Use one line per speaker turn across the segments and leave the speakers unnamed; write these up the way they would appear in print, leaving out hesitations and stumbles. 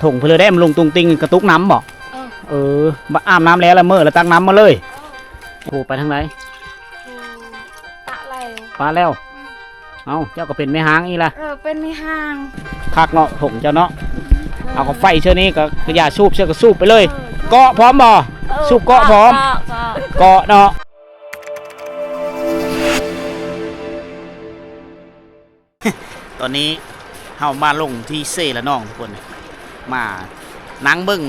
ถงเพลได้มันลงตุงติงกระตุกน้ำบ่มาอาบน้ำแล้วละเมื่อแล้วตักน้ำมาเลยโอ้ไปทางไหนปลาแล้วเอาเจ้าก็เป็นแม่หางอีล่ะ
เป็นแม่หาง
คักเนาะถงเจ้าเนาะเอากับไฟเชื่อนี้ก็ขยะสูบเชื่อก็สูบไปเลยเกาะพร้อมบ่สูบเกาะพร้อมเกาะเนาะตอนนี้เฮามาลงที่เซ่ละน้องทุกคนมานั่งเบิ่ง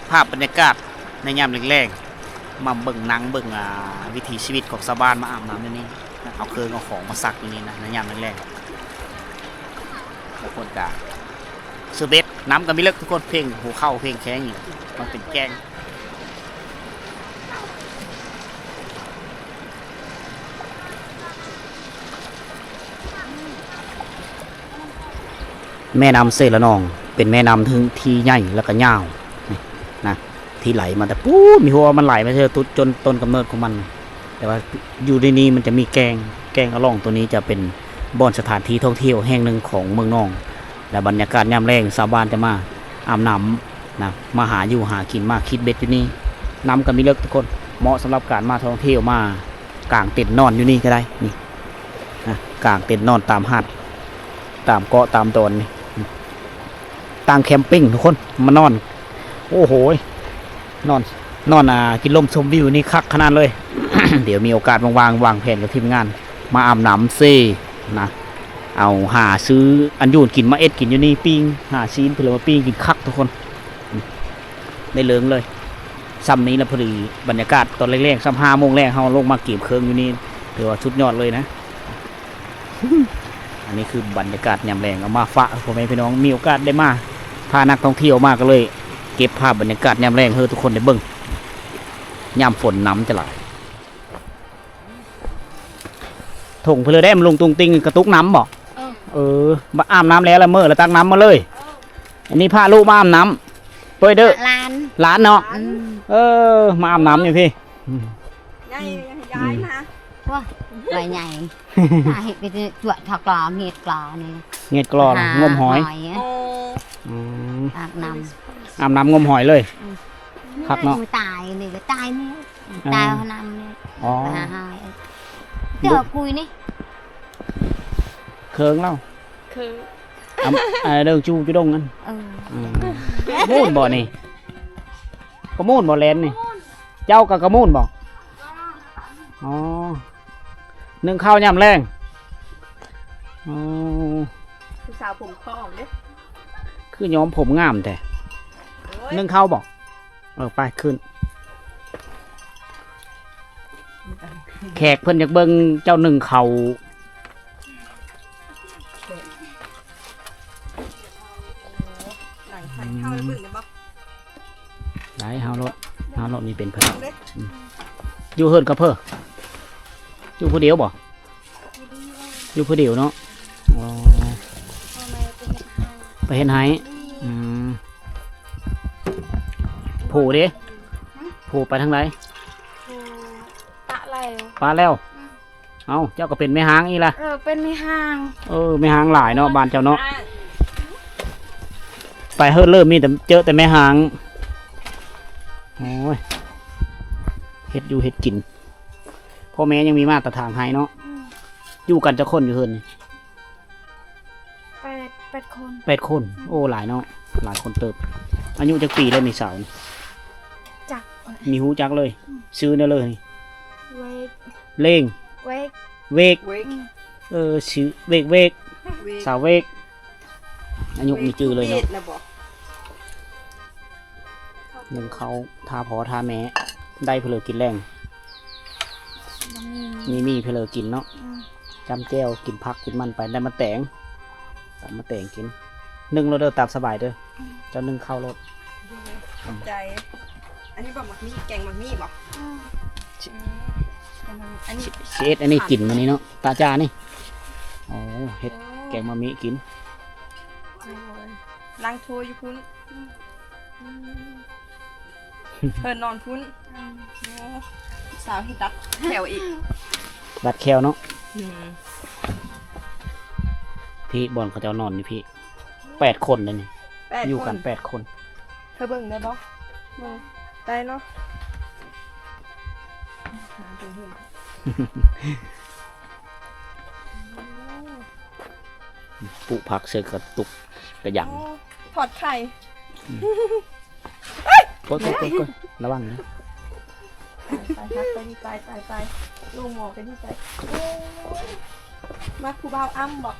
ภาพบรรยากาศในยามแรงๆมาเบิ่งนั่งเบิ่งวิถีชีวิตของชาวบ้านมาอาบน้ำนี่เอาเครื่องเอาของมาซักนี่นะในยามแรงๆทุกคนกะเสือเบ็ดน้ำกันไม่เลิกทุกคนเพลงหัวเข้าเพลงแข้งอยู่มันเป็นแกงแม่น้ำเซละนองเป็นแม่น้ำถึงที่ใหญ่แล้วก็ยาวนะที่ไหลมาแต่ปู๊มีหัวมันไหลมาเจอตุดจนต้นกำเนิดของมันแต่ว่าอยู่ในนี้มันจะมีแกงอะล่องตัวนี้จะเป็นบ่อนสถานที่ท่องเที่ยวแห่งหนึ่งของเมืองนองและบรรยากาศยามแรงชาวบ้านจะมาอาบน้ำนะมาหาอยู่หากินมาคิดเบ็ดอยู่นี่น้ำกันมีเลิกทุกคนเหมาะสำหรับการมาท่องเที่ยวมากางเต็นท์นอนอยู่นี่ก็ได้นี่นะกางเต็นท์นอนตามหาดตามเกาะตามตอนนี่ต่างแคมปิ้งทุกคนมานอนโอ้โหนอนกินลมชมวิวนี่คักขนาดเลย เดี๋ยวมีโอกาสวางแผนกับทีมงานมาอาบน้ำเซ่นะเอาหาซื้ออันยูนกินมากินอยู่นี่ปิ้งหาซีนเพื่อมาปิ้งกินคักทุกคนได้เลิงเลยซ้ำนี้แล้วพอดีบรรยากาศตอนแรกๆซ้ำ5 โมงแรกเขาลงมาเก็บเครื่องอยู่นี่ถือว่าชุดยอดเลยนะ อันนี้คือบรรยากาศยามแรงเอามาฝากพ่อแม่พี่น้องมีโอกาสได้มาพานักท่องเที่ยวมาก็เลยเก็บภาพบรรยากาศยามแรงให้ทุกคนได้เบิ่งยามฝนน้ำจะไหลถงเพลได้มันลงตุงติงกระตุกน้ำบ่มาอาบน้ำแล้วละเมื่อแล้วตักน้ำมาเลยอันนี้พาลูกมาอาบน้ำเปิดเด้อร้านเนาะมาอาบน้ำอยู่พี่
ใหญ่นะ
ว้าใหญ่เห็ดเป็นตัวถกลอเงียดกลอนี่
เงียดกลองมหอย
อาบน้
ำงมหอยเลยคักเนาะ
ตายนี่ก็ตายนี่ตายน้ำนี่หายเดี๋ยวคุยนี่
เคืองเล่าเดินจูดงนั่นมูนบ่นี่กระมูนบ่แลนนี่เจ้ากับกระมูนบ่อ๋อนึ่งข้าวยำแรง
คือสาวผมคล้องเนี่ย
คือย้อมผมงามแต่นึ่งข้าวบอกไปขึ้นแขกเพิ่นอยากเบิ่งเจ้าหนึ่งเขาไหนเฮารถมีเป็นเพิ่นอยู่เฮิร์นกับเพิ่นอยู่ผู้เดียวบ่อยู่ผู้เดียวเนาะไปเห็นไห้ผูดิผูไปทางไหนปลาแล้วเอาเจ้าก็เป็นแม่หางอีล่ะ
เป็นแม่หาง
แม่หางหลายเนาะบ้านเจ้าเนาะไปเฮิร์นเริ่มมีแต่เจอแต่แม่หางโอ้ยเฮ็ดอยู่เฮ็ดกินพ่อแม่ยังมีมาตรฐานให้เนาะอยู่กันจะคนอยู่เฮิร์น8 คนโอ้หลายเนาะหลายคนเติบอายุจักปีแล้วมีสาว
จัก
มีหูจักเลยซื้อเนาะเลยเล่งเวกชื่อเวกสาวเวกอายุมีจื่อเลยเนาะหนึ่งเขาทาพอทาแม่ได้เพลอกินแรงมีเพลอกินเนาะจำแก้วกินพักกินมันไปได้มาแต่งกินนึ่งเราเดินตามสบายเด้อเจ้านึ่งข้าวรถ
ใจอันนี้บอกมักมี่แกงมักมี่บอก
อันนี้กินมันนี้เนาะตาจานี่โอ้เฮ็ดแกงมักมี่กิน
ล้างถ้วยอยู่พุ่นเพิ่นนอนพุ่นสาวที่ดัดแขวอีก
ดัดแขวเนาะพี่บอลเขาจะนอนนี่พี่8 คนเลยนี่ อยู่กัน8 คน
เธอเบิ่งได้บ่เบิ่งได้เนาะหาดูเห็น
ปลูกผักเสือกระตุกกระหยัง
อ๋อถอดไข่
กดระวังนะ
ตายครับไปดีตายลูกหมอไปดีใจโอ้ยมาครูบาวอ้ำบอก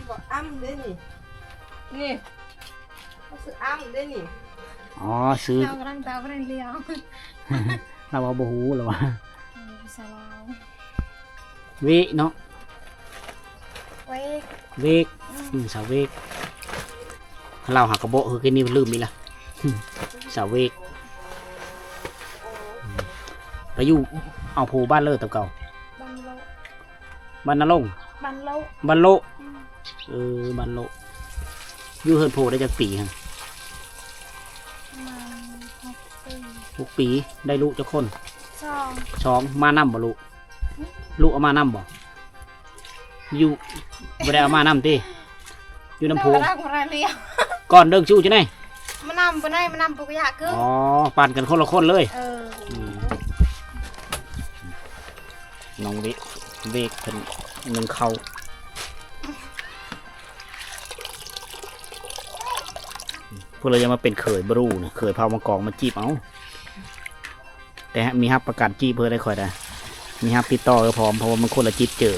บอกอ้ำได้นี่เขาซื้ออ้ำได้นี่
อ๋อซื้อ
เรากำลังเตาเรียง
เราเอาบ่ฮู้แล้วว่า
สลาว
เวกเนาะ
ไว้
เวกสาวเวกเราหากระโบคือกินนี่มันลืมนี่ล่ะสาวเวกไปอยู่เอาผูบ้านเลยตะเก่า
บันโล
บ้านนรงค์
บันโล
บ้านโลบ้านโลอยู่เฮิร์นโพได้จากปีฮะ
มา
6
6 ปี
ปีได้ลูกจักคน
2
2มานํบ่ลูกเอามานํบ่อยู่บ่ได้เอามานํติอยู่น้ำโพ
เรากำลังเรียง
ก่อนเดิงชูจังได๋
มานำไปไหนมานำปุกยะคือ
อ๋อปั่นกันคนละคนเลย น้องเวกเพิ่นนึ่งข้าวพวกเราจะมาเป็นเขยบรูนะเขยพาวมังกรมาจีบเอาแต่มีฮับประกาศจีบเพื่อได้คอยได้มีฮับติดต่อก็พร้อมเพราะว่ามันคนละจีบเจอ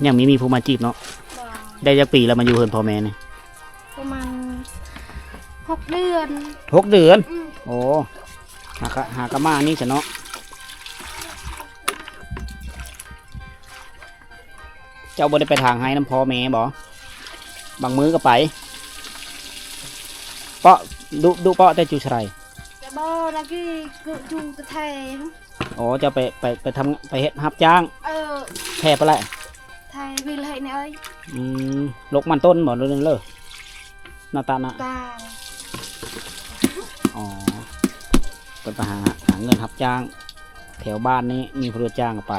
ยังมีผู้มาจีบเนาะได้จากปีแล้วมาอยู่เฮิร์นพ่อแม่เนี่ย
ประมาณ6 เดือน
6 เดือนโอ้หากะมานี่จะเนาะเจ้าบ่ได้ไปทางให้น้ำพ่อแม่บ่บางมื้อก็ไปเปาะดูเปาะแต่จุชไร
จะบ่แล้วกี่กูจุงตะไทย
อ๋อจะไปทำไปเฮ็ดรับจ้างแพ้ไปละ
ไทยวิลให้เนี่ยเอ้ย
ลกมันต้นบ่เรื่องเลยหน้าตาน่ะ
ตา
อ๋อเป็นไปหาเงินรับจ้างแถวบ้านนี้มีผู้รับจ้างก็ไป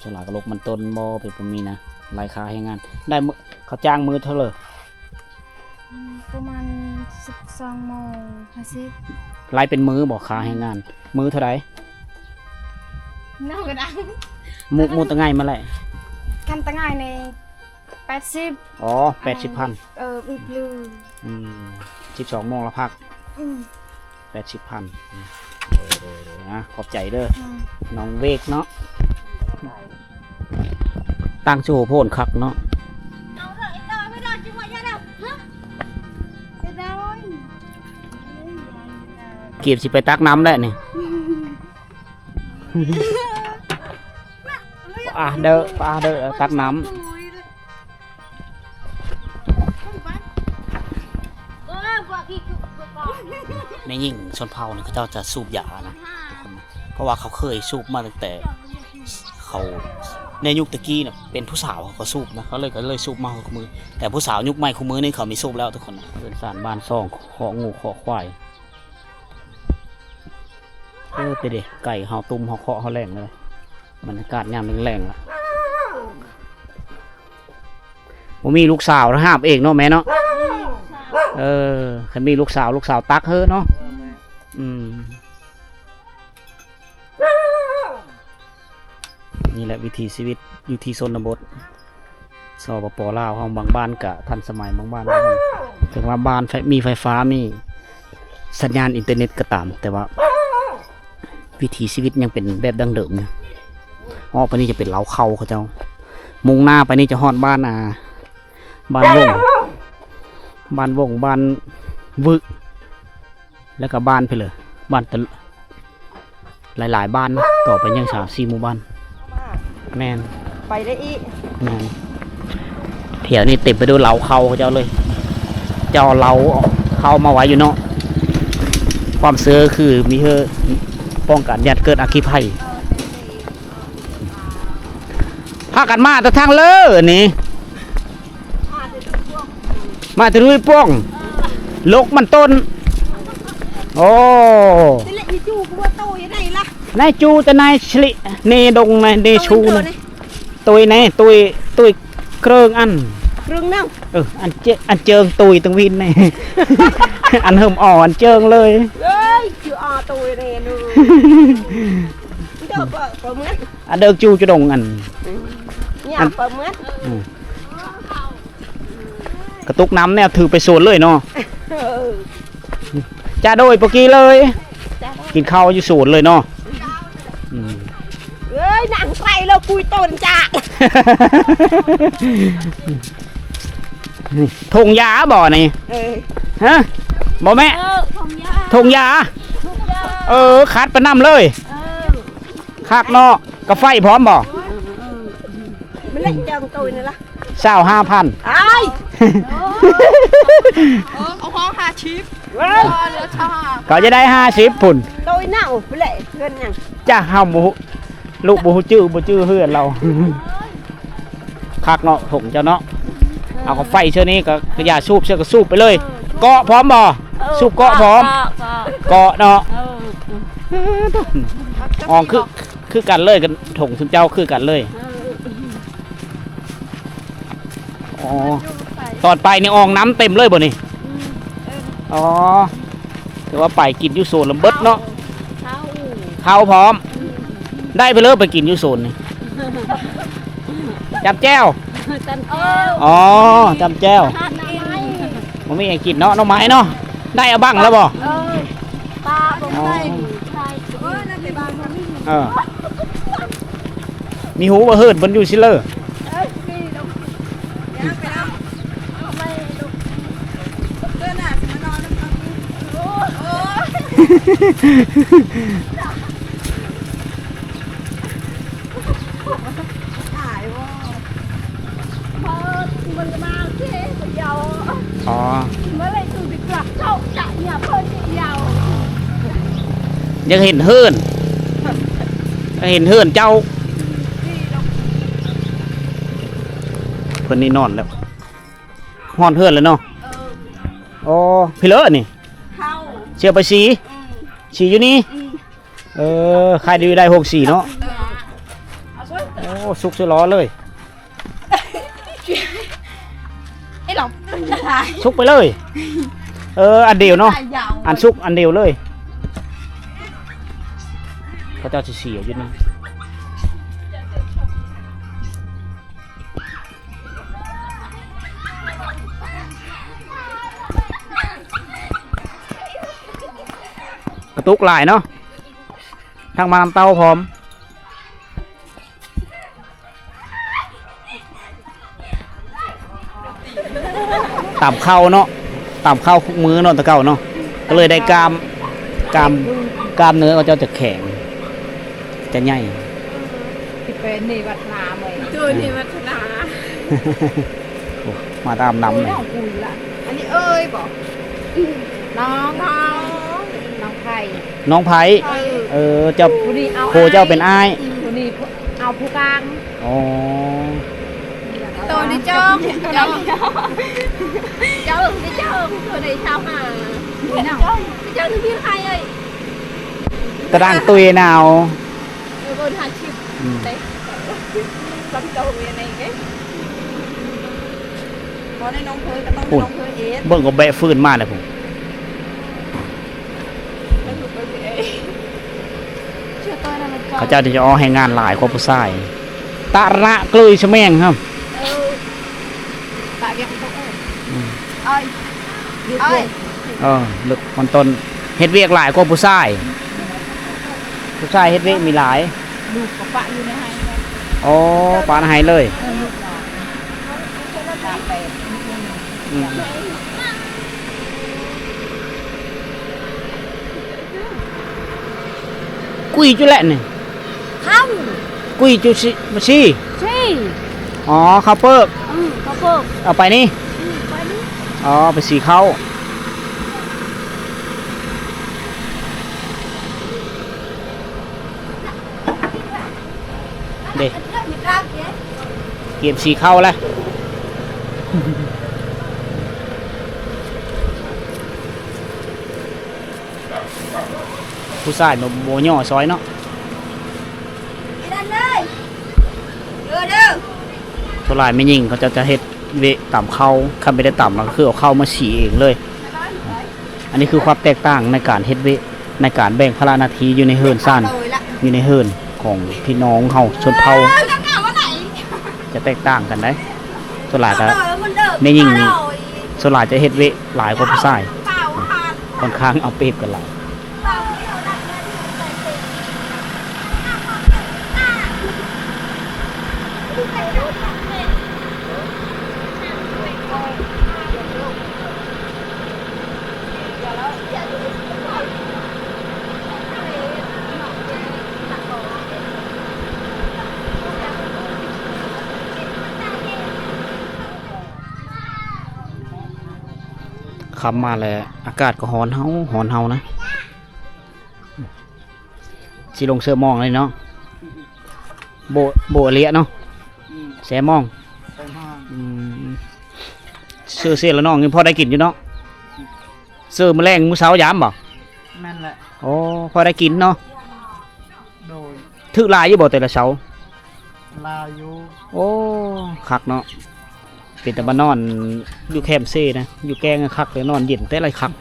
ฉลาดก็ลกมันต้นบ่เป็นประมีนะรายค่าให้งานได้เขาจ้างมือเท่าเลย
ประมาณ12:50
รายเป็นมือบอกค่าให้งาน มือเท่าไหร่
น้องก็ดัง
มูตะไงมาแหละ
กันตะง่ายใน80
อ๋อ80,000
อีกลือ
12 โมงละพัก 80,000นะขอบใจเด้อน้องเวกเนาะตั้งโชว์โพนคักเนาะ
เอาเถอะไอ้ดอยไม่รอจังหวะยาดาวฮะไอ้ดอย
เก็บสิไปตักน้ำได้นี่ เด้อตักน้ำในยิ่งชนเผ่าเนี่ยเขาจะสูบยานะทุกคนนะเพราะว่าเขาเคยสูบมาตั้งแต่เขาในยุคตะกี้เนี่ยเป็นผู้สาวเขาสูบนะเขาเลยสูบมาคู่มือแต่ผู้สาวยุคใหม่คู่มือนี่เขาไม่สูบแล้วทุกคนนะเป็นสารบ้านซ่องของูขอควายไปดิไก่เห่าตุ้มเห่าเคาะเห่าแรงเลยบรรยากาศยามแรงๆล่ะผมมีลูกสาวนะห้ามเองเนาะแม่เนาะใครมีลูกสาวตักเฮ้เนาะนี่แหละวิถีชีวิตอยู่ที่ชนบทสปป.ลาวของบางบ้านกะทันสมัยบางบ้านถึงว่าบ้านมีไฟฟ้ามีสัญญาณอินเทอร์เน็ตก็ตามแต่ว่าวิถีชีวิตยังเป็นแบบดั้งเดิมอยู่ไปนี่จะเป็นเล้าเขาเจ้ามุ่งหน้าไปนี่จะฮอดบ้านบ้านวงบ้านวึกแล้วก็บ้านไปเลยบ้านตะหลายๆบ้านนะต่อไปยัง3-4 หมู่บ้านแม่น
ไปได้อีก
แม่นแถวนี้เต็มไปด้วยเหลาเขาเจ้าเลยเจ้าเหลาเข้ามาไว้อยู่เนาะความเสือคือมีเพื่อป้องกันยัดเกิดอัคคีภัยพากันมาแต่ทางเลอนี่มาแต่ด้วยป้องลกมันต้นโอ้
นี่แหละจูกูว่าโตยังไงล่ะ
นายจูแต่นายชลิเนดงนายเดชูนะ ตุยไหนตุยเครื่องอัน
ครึ่งนั่ง
อันเจิงตุยตรงวินนี่ อันเหิมอ่อนเจิงเลย
เอ้ยชื่ออตัวเนี่ยนูเดี๋ยวเปิดมือ
อันเดิกจูจะดงอัน
เนี่ยเปิดมือก
ระตุกน้ำเนี่ยถือไปสวนเลยเนาะ
เออ
จ้าโดยปกี้เลย
จ้า
กินข้าวอยู่สวนเลยเนาะอืม
เอ้ยหนังไฟแล้วปุยต้นจ้า
นี่ทงยาบ่อนี่
เออ
ฮะบ่แม่ทงยาคัดไปน้ำเลยคักเนาะกาไฟพร้อมบ่
มันเล่นจังตัวนี่ละ
25,000
ไอ้
เอาห้องหาชิป
เว้ย
เหลือชา
เขาจะได้50พุ่น
ตัวเน่าไปเลยเพื่อนยัง
จ้าเฮาบ่ฮู้ลูกบ่ฮู้ชื่อเพื่อนเรา คักเนาะถงเจ้าเนาะเอากาไฟเชื่อนี้ก็อย่าสูบเชื่อก็สูบไปเลยเกาะพร้อมบ่สูบเกาะพร้อมเกาะเนาะอ๋อคือกันเลยกันถงซุมเจ้าคือกันเลยอ๋อตอนไปนี่อองน้ำเต็มเลยบ่นี่อ๋อถือว่าไปกินอยู่โซนลำเบิดเนาะเข้าพร้อมได้ไปเลยไปกินอยู่โซนนี่จับแจ้วอ๋อจำแจ้วมันไม่ให้กินเนาะน้องไม้เนาะได้เอาบ้างแล้วบ่
ปลาบ่ได้ใช่
เออมีหูว่าเฮิร์ดบนอยู่ซิเลอร์อ๋อ
เมื่อไรตูดิกลับเข้าจะเนี่ยเพิ่นยาว
ยังเห็นเฮิร์นเห็นเฮิร์นเจ้าเพิ่นนี่นอนแล้วฮอนเฮิร์นแล้วเนาะอ๋อพี่เลอนี่
เข้า
เชื่อไปสีอยู่นี่ใครดีได้64เนาะโอ้สุกสล้อเลย
ไอ้หลอก
สุกไปเลย อันเดียวเนาะ อันสุกอันเดียวเลย เขาเจ้าจะเสียอยู่นี่กระตุกหลายเนาะทางมาน้ำเต้าพร้อมต่ำเข้าเนาะต่ำเข้าคุกมือเนาะตะเก่าเนาะก็เลยได้กล้ามเนื้อเขาเจ้าจะแข็งจะใหญ่
เป็นนี่วัฒนาไหม
ตัวนี้วัฒนา
มาตามน้ำเลย
คุยละอันนี้เอ้ยบอกน้องไผ่
น้องไผ่เจ้า
ผู้นี้เอา
โคเจ้าเป็นอ้าย
ผู้นี้เอาผู้กลาง
อ๋อ
ตัวนี้จ้องจ้องจ้องที่จ้องตัวนี้ชาวหาจ้องที่พี่ใครเอ้ย
ตะดังตุยหนาว
บนหาชิปได้ลำโตเวียนไงเอ๊ะพอได้น้องเพยก็ต้องน้องเพยเอส
เบิ่งก็แบะฟื้นมาเลยผม
ไม่ถูกเพยเอส
เชื่อตัวนั้นมัน
เขาเจ้าที่จะเอาให้งานหลายกว่าผู้ชายตะระกลุยชะแมงครับ
ตาเก็บต้องเอ้ย
เอ้ย
เอ้ย
ลึกมันต้นเฮ็ดเวียกหลายกว่าผู้ชายผู้ชายเฮ็ดเวียกมีหลาย
ลูกกับปะอยู่ในไฮ
อ๋อปานให้เลย
ลูกหลานตาแปด
อืมกุยจุแหละนี่
เข้า
กุยจุชิมาชี
ชี่
อ๋อข้าวเปิก
เขาเพิ่ม
เอาไปนี่
ไปนี่
อ๋อไปสีเข้าเด็กเก็บสีเข้าแล้วผู้ชายโมย่อซอยเนาะ
ดันเลยเด้อ
ส่วนหลายไม่ยิ่งเขาจะเฮ็ดเวะต่ำเข้าคันไม่ได้ต่ำมันก็คือเอาเข้ามาฉี่เองเลย อันนี้คือความแตกต่างในการเฮ็ดเวะในการแบ่งภาระหน้าที่อยู่ในเฮือนซ่านอยู่ในเฮือนของพี่น้องเฮาชนเผ่าจะแตกต่างกันได้ส่วนหลายก็ไม่ยิ่งส่วนหลายจะเฮ็ดเวะหลายกว่าผู้ชายค่อนข้างเอาเปรียบกันหลายคำมาแล้วอากาศก็ร้อนเฮานะสิลงเสื้อมองเลยเนาะโบเลียเนาะแสมองเสื้อเสียแล้วน้องนี่พอได้กินอยู่เนาะเสื้อมื้อแรงมื้อเช้ายามบ่
นั่นแหละ
โอ้พอได้กินเนาะ
โดย
ถึกหลายอยู่บ่แต่ละเช้า
ลาวอยู่
โอ้คักเนาะเป็นแต่มานอนอยู่แคมป์เซ่นะอยู่แกงคักเลยนอนเย็นแต่ไรคัก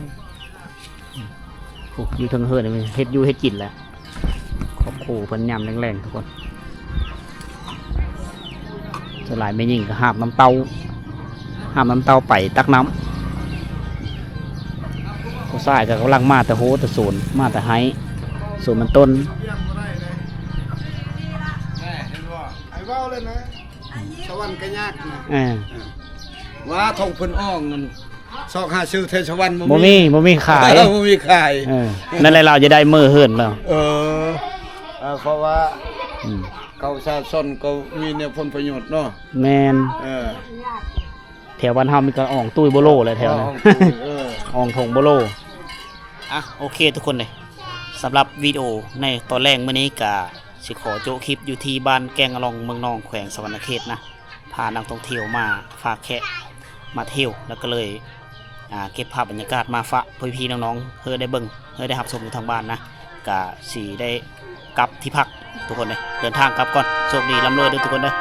โอ้อยู่เทั้งเฮือนนี่เฮ็ดอยู่เฮ็ดกินแหละขอบคู่เพิ่นยำแรงๆทุกคนสลายไม่ยิ่งก็หาบน้ำเต้าไปตักน้ำผู้ชายก็กำลังมาแต่โหแต่โซนมาแต่ไห้โซนมันต้น
เห็นว่าไอ้ว่าวเลยนะสวรรค์ก็ยากนะ
อ่า
ว่าทองเพิ่นอ้องนั่นซอกหาซื้อเทศวรรค์
บ่มีขาย
บ่มีขาย
นั่นแหละเราจะได้มือเฮือนแล้ว
เพราะว่า
อืม
เขาชาชนก็มีเนี่ยผลประโยชน์เนาะ
แมน
เออ
แถวบ้านเฮามีกระอ่องตุ้ยโบโลเลยแถวนั้น อ่องทงโบโลอ่ะโอเคทุกคนเลยสำหรับวิดีโอในตอนแรกมื้อนี้ก็สิขอโจคลิปอยู่ที่บ้านแกงอลองเมืองนองแขวงสวรรณเขตนะพานักท่องเที่ยวมาฝากแขกมาเที่ยวแล้วก็เลยเก็บภาพบรรยากาศมาฝากพี่ๆน้องๆเพื่อได้เบิ่งเพื่อได้รับชมอยู่ทางบ้านนะก็สิได้กลับที่พักทุกคนเลยเดินทางกลับก่อนโชคดีร่ำรวยด้วยทุกคนเลย